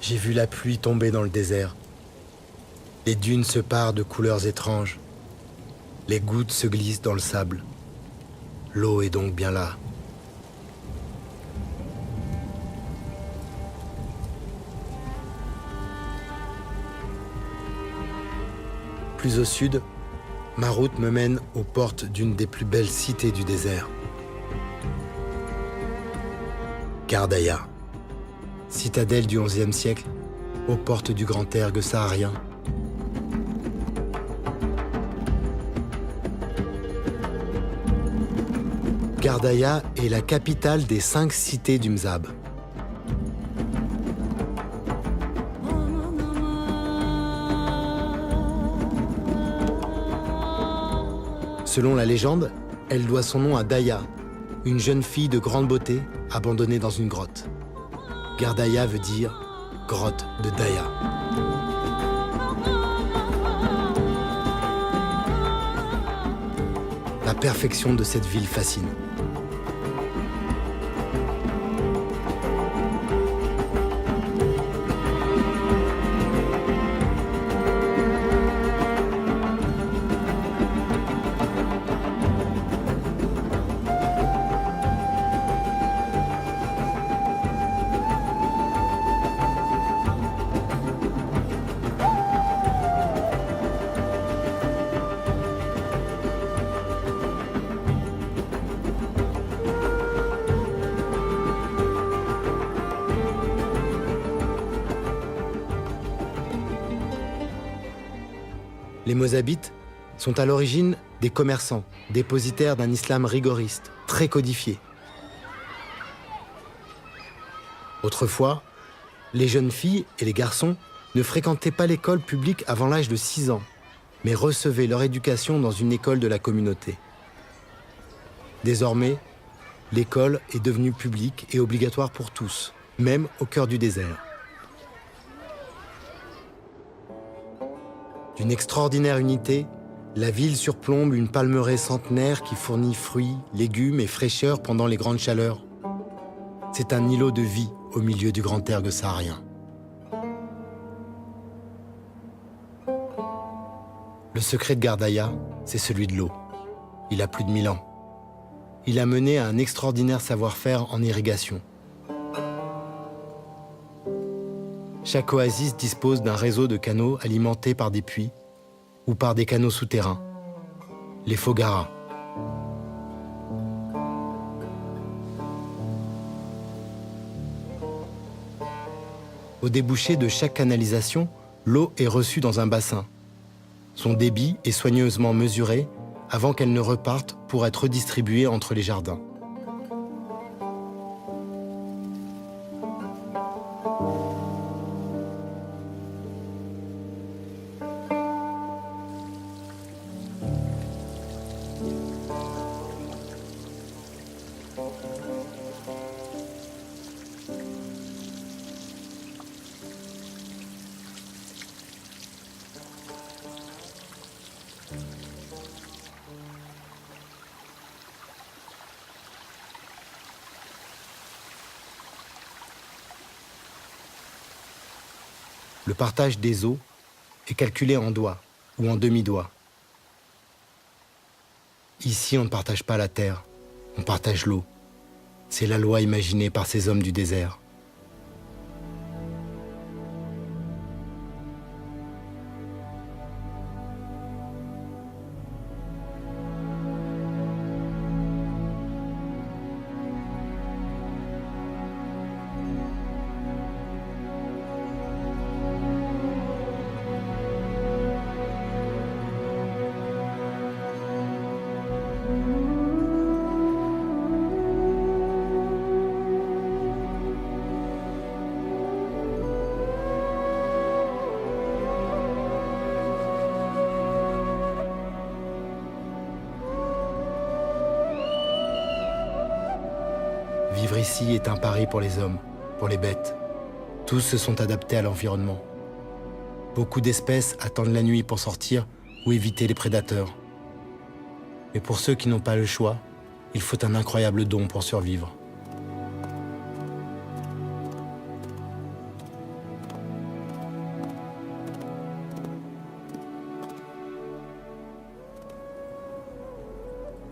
J'ai vu la pluie tomber dans le désert. Les dunes se parent de couleurs étranges. Les gouttes se glissent dans le sable. L'eau est donc bien là. Plus au sud, ma route me mène aux portes d'une des plus belles cités du désert. Gardaïa, citadelle du XIe siècle, aux portes du grand ergue saharien. Gardaïa est la capitale des 5 cités du Mzab. Selon la légende, elle doit son nom à Daya, une jeune fille de grande beauté abandonnée dans une grotte. Gardaïa veut dire « grotte de Daya ». La perfection de cette ville fascine. Les Mozabites sont à l'origine des commerçants, dépositaires d'un islam rigoriste, très codifié. Autrefois, les jeunes filles et les garçons ne fréquentaient pas l'école publique avant l'âge de 6 ans, mais recevaient leur éducation dans une école de la communauté. Désormais, l'école est devenue publique et obligatoire pour tous, même au cœur du désert. D'une extraordinaire unité, la ville surplombe une palmeraie centenaire qui fournit fruits, légumes et fraîcheur pendant les grandes chaleurs. C'est un îlot de vie au milieu du grand ergue saharien. Le secret de Gardaïa, c'est celui de l'eau. Il a plus de 1000 ans. Il a mené à un extraordinaire savoir-faire en irrigation. Chaque oasis dispose d'un réseau de canaux alimentés par des puits ou par des canaux souterrains, les Fogaras. Au débouché de chaque canalisation, l'eau est reçue dans un bassin. Son débit est soigneusement mesuré avant qu'elle ne reparte pour être redistribuée entre les jardins. Le partage des eaux est calculé en doigts ou en demi-doigts. Ici, on ne partage pas la terre, on partage l'eau. C'est la loi imaginée par ces hommes du désert. Vivre ici est un pari pour les hommes, pour les bêtes. Tous se sont adaptés à l'environnement. Beaucoup d'espèces attendent la nuit pour sortir ou éviter les prédateurs. Mais pour ceux qui n'ont pas le choix, il faut un incroyable don pour survivre.